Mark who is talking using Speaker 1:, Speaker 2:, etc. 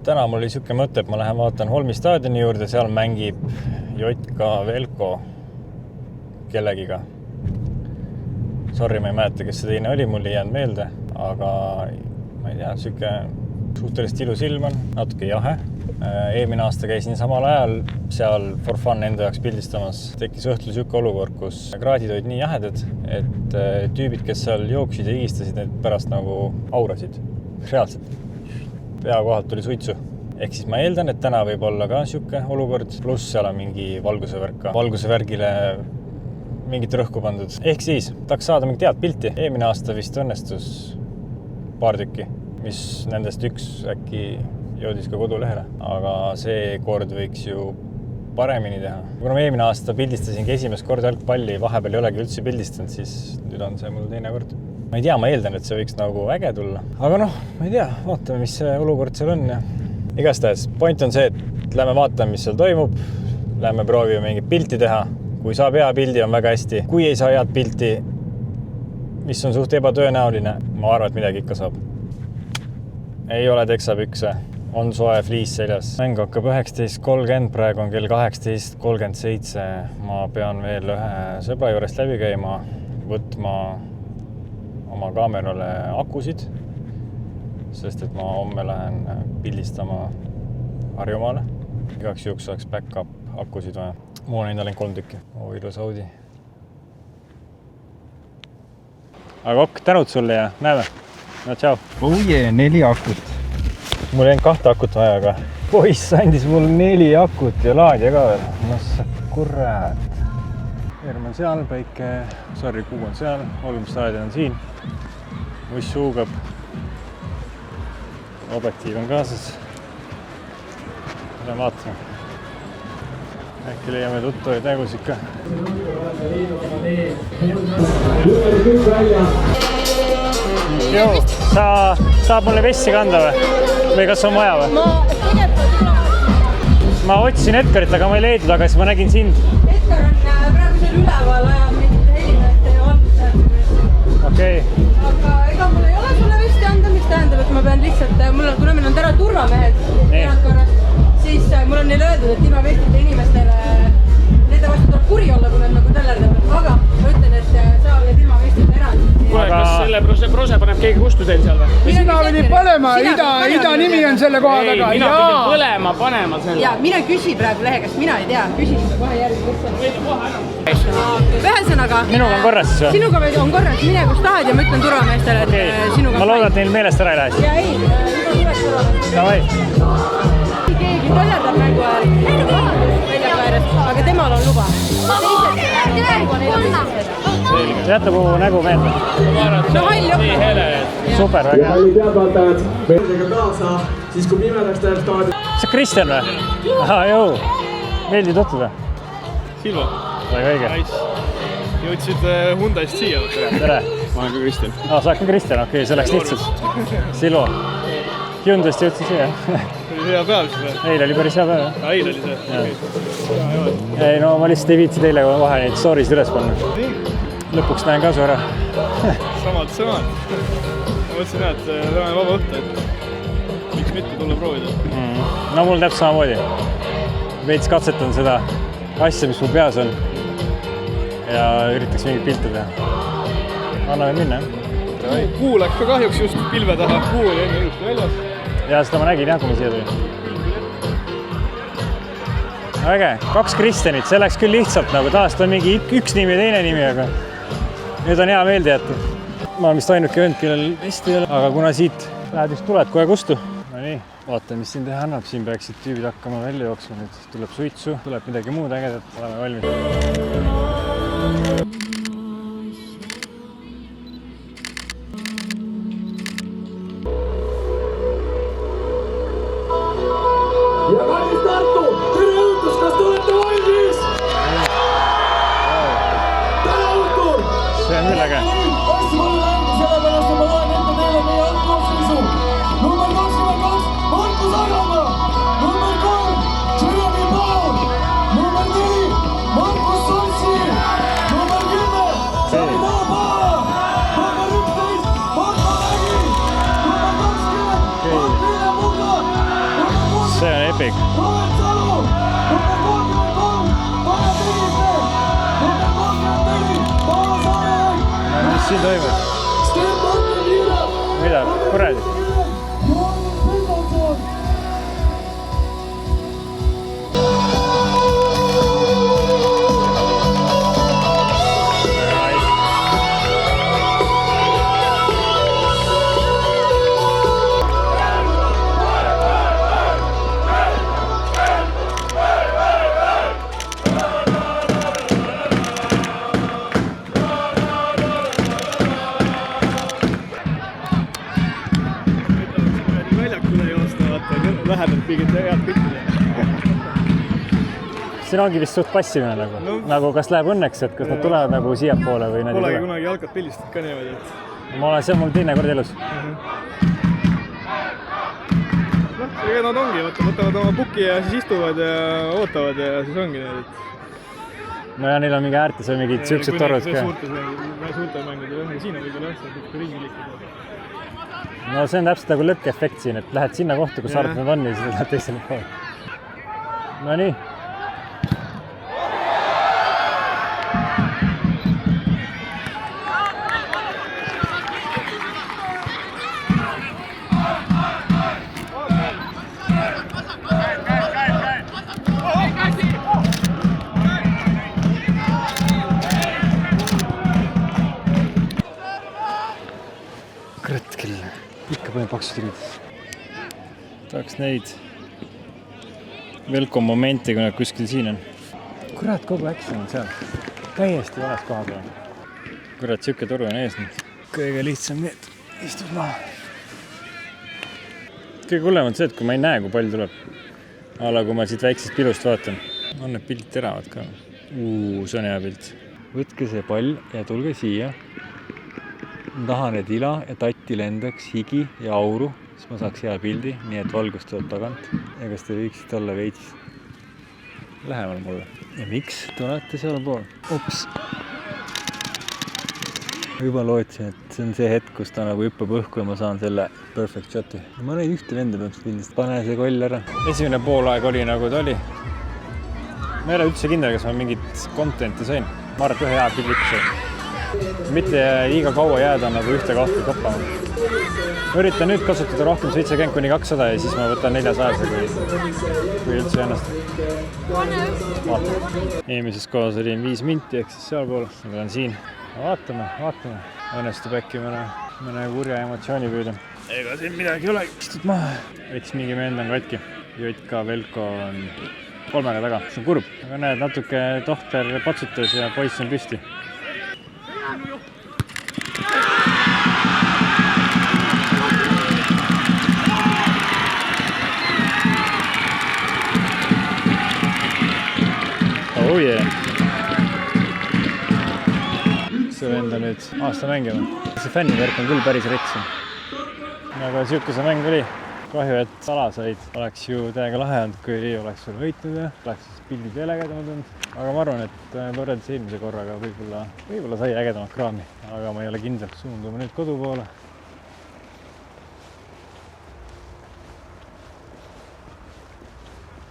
Speaker 1: Täna mul oli siuke mõte, et ma lähen vaatan Holmi staadioni juurde, seal mängib Jotka Velko kellegiga. Sorry, ma ei mäleta, kes see teine oli, mul ei jäänud meelde, aga ma ei tea, siuke suhteliselt ilus ilm on, natuke jahe. Eelmine aasta käisin samal ajal seal for fun enda jaoks pildistamas. Tekkis õhtul siuke olukord, kus kraadid olid nii jahedad, et tüübid, kes seal jooksid ja higistasid, need pärast nagu aurasid. Reaalselt. Pea kohalt tuli suitsu. Ehk siis ma eeldan, et täna võib olla ka siuke olukord, pluss seal on mingi valgusevärgile mingit rõhku pandud. Ehk siis tahaks saada mingit head pilti. Eelmine aasta vist õnnestus paar tükki, mis nendest üks äkki jõudis ka kodulehele. Aga see kord võiks ju paremini teha. Kuna ma eelmine aasta pildistasingi esimest korda jalgpalli, vahepeal ei olegi üldse pildistanud, siis nüüd on see mul teine kord. Ma ei tea, ma eeldan, et see võiks nagu äge tulla. Aga noh, ma ei tea, vaatame, mis see olukord seal on. Ja igastahes, point on see, et lähme vaatame, mis seal toimub. Lähme proovime mingit pilti teha. Kui saab hea pildi, on väga hästi. Kui ei saa head pilti, mis on suht ebatõenäoline, ma arvan, et midagi ikka saab. Ei ole teksapükse. On soe fliis seljas. Mäng hakkab 19.30, praegu on kell 18.37. Ma pean veel ühe sõbra juurest läbi käima, võtma oma kaamerale akusid, sest et ma homme lähen pildistama Harjumaale. Igaks juhuks saaks back-up akusid vaja. Mul on endale 3 tükki. Ilus Audi. Aga ok, tänud sulle ja näeme. No tšau.
Speaker 2: 4 akut.
Speaker 1: Mul ei 2 akut vaja, aga poiss andis mul 4 akut ja laadja ka veel. No sa kurat. Erm on seal, päike, kuu on seal, Holm staadion on siin. Uss huugab. Objektiiv on kaasas. Lähen vaatame. Äkki leiame tuttavaid nägus ikka. Joo, sa saab mulle vessi kanda või kas on vaja või? Ma otsisin Edgarit, aga ma ei leidnud, aga siis ma nägin sind.
Speaker 3: Edgar on praegu seal üleval ajal mingite helinäite ja valgustajad.
Speaker 1: Okei.
Speaker 3: Aga ega mul ei ole sulle vesti anda, mis tähendab, et ma pean lihtsalt, kuna meil on täna turvamehed korras, siis mul on neile öeldud, et ilma vestite inimestele nende vastu tuleb kuri olla, kui nad nagu tellerdavad. Aga ma ütlen, et sa oled ilma vestite erand.
Speaker 4: Kuule, kas selle prose paneb keegi kustu teil seal või?
Speaker 2: Sina pidid panema, ida nimi on selle koha taga.
Speaker 4: Mina pidin põlema panema selle.
Speaker 3: Ja mine küsi praegu lehe käest, mina ei tea. Küsi seda kohe järgi, kes on. Ühesõnaga,
Speaker 1: Minuga on korras siis või?
Speaker 3: Sinuga on korras, mine kus tahad ja ma ütlen turvameestele, et sinuga
Speaker 1: Ma loodan, et neil meelest ära ei lähe.
Speaker 3: Ja ei, juba tuleb turvameestele.
Speaker 1: Davai.
Speaker 3: Keegi tellerdab mängu ajal, väljaku ääres, aga temal on luba.
Speaker 1: Jätta kuhu nägu meelde.
Speaker 3: No hall jopp.
Speaker 1: Super, väga hea.
Speaker 5: Kalli teadvaatajad, meeldega kaasa, siis kui pimedaks teeb staadion.
Speaker 1: See Kristjan või? Aha, jõu. Meeldi tutvuda.
Speaker 4: Silvo.
Speaker 1: Väga õige.
Speaker 4: Nice. Jõudsid Hyundai'st siia.
Speaker 1: Tere.
Speaker 4: Ma olen ka Kristjan.
Speaker 1: Sa oled ka Kristjan, okei, see läks lihtsalt. Silvo. Hyundai'st jõudsid siia.
Speaker 4: Hea päev siis või?
Speaker 1: Eile oli päris hea päev.
Speaker 4: Eile oli see.
Speaker 1: Ei, no ma lihtsalt ei viitsi teile vahe neid stories üles panna. Lõpuks näen ka su ära.
Speaker 4: Samad. Ma mõtlesin, et täna on vaba õhtu, et miks mitte tulla proovida.
Speaker 1: No mul täpselt samamoodi. Veits katsetan seda asja, mis mul peas on. Ja üritaks mingit pilte teha. Anname minna, jah?
Speaker 4: Kuu läks ka kahjuks just pilve taha. Kuu oli enne ilusti väljas.
Speaker 1: Ja seda ma nägin, jah, kui ma siia tulin. Äge, 2 Kristjanit, see läks küll lihtsalt nagu taast on mingi üks nimi ja teine nimi, aga nüüd on hea meelde jätta. Ma olen vist ainuke vend, kellel vist ei ole, aga kuna siit lähed just tuled kohe kustu. No nii, vaatame, mis siin teha annab. Siin peaksid tüübid hakkama välja jooksma. Nüüd tuleb suitsu, tuleb midagi muud ägedat. Oleme valmis.
Speaker 5: Ja kallis Tartu, tere õhtus, kas te olete valmis? Täna õhtul!
Speaker 1: See on küll äge.
Speaker 5: Asju on läinud, sellepärast ma loen ette teile meie algkoosseisu. Number 22, Markus Agamaa. Number 3, Jeremy Paul. Number 4, Markus Solsi. Number 10, Sarina Paala. Number 11, Marko Mägi. Number 20, Martina Muga.
Speaker 1: Epic.
Speaker 5: Robert Salu, number 33, Tanel Tõniste, number 34, Paolo Saare,
Speaker 1: Mis siin toimub?
Speaker 5: Sten Põlluliire,
Speaker 1: Mida? Kuradi?
Speaker 5: Johannes Vilmanson.
Speaker 4: väljakule joosta, vaata, lähedalt pigid head pilti.
Speaker 1: Siin ongi vist suht passimine nagu.
Speaker 4: No.
Speaker 1: Nagu kas läheb õnneks, et kas nad tulevad nagu siiapoole või nad ei
Speaker 4: Polegi
Speaker 1: tule.
Speaker 4: kunagi jalkat pildistanud ka niimoodi, et
Speaker 1: See on mul teine kord elus.
Speaker 4: ega nad ongi, võtavad oma puki ja siis istuvad ja ootavad ja siis ongi need, et
Speaker 1: No ja neil on mingi äärtes või mingid siuksed torud ka.
Speaker 4: Suurtel mängudel jah, siin on võib-olla jah, see ringi liikuda.
Speaker 1: No see on täpselt nagu lõkk-efekt siin, et lähed sinna kohta, kus arvad nad on ja siis lähed teisele poole. No nii. Kurat küll, ikka panen paksud riided. Tahaks neid Velko momente, kui nad kuskil siin on. Kurat, kogu action on seal. Täiesti vales koha peal. Kurat, siuke toru on ees nüüd. Kõige lihtsam need. Istud maha. Kõige hullem on see, et kui ma ei näe, kui palju tuleb. Ala, kui ma siit väiksest pilust vaatan. On need pildid teravad ka. See on hea pilt. Võtke see pall ja tulge siia. Ma tahan, et ila ja tatti lendaks higi ja auru, siis ma saaks hea pildi, nii et valgus tuleb tagant. Ja kas te võiksite olla veits lähemal mulle? Ja miks te olete seal pool? Ups! Juba lootsin, et see on see hetk, kus ta nagu hüppab õhku ja ma saan selle perfect shoti. Ma näin ühte venda peaks pildist. Pane see koll ära. Esimene poolaeg oli nagu ta oli. Ma ei ole üldse kindel, kas ma mingit contenti sain. Ma arvan, et ühe hea pildiku sain. Mitte liiga kaua jääda nagu ühte kahte toppama. Ma üritan nüüd kasutada rohkem 70–200 ja siis ma võtan 400, kui üldse ennast. Eelmises kohas olin 5 minti, ehk siis seal pool. Ma olen siin. Vaatame. Õnnestub äkki mõne kurja emotsiooni püüda. Ega siin midagi ei ole. Istud maha. Veits mingi meend on katki. Jotka Velko on 3 taga. See on kurb. Aga näed, natuke tohter patsutas ja poiss on püsti. Oh yeah. See vend on nüüd aasta mängima. See fännivärk on küll päris rets. Aga siuke see mäng oli. Kahju, et sala said. Oleks ju täiega lahe olnud, kui oleks veel võitnud ja oleks pildid veel ägedamad olnud. Aga ma arvan, et võrreldes eelmise korraga võib-olla sai ägedamat kraami. Aga ma ei ole kindlalt suundume nüüd kodu poole.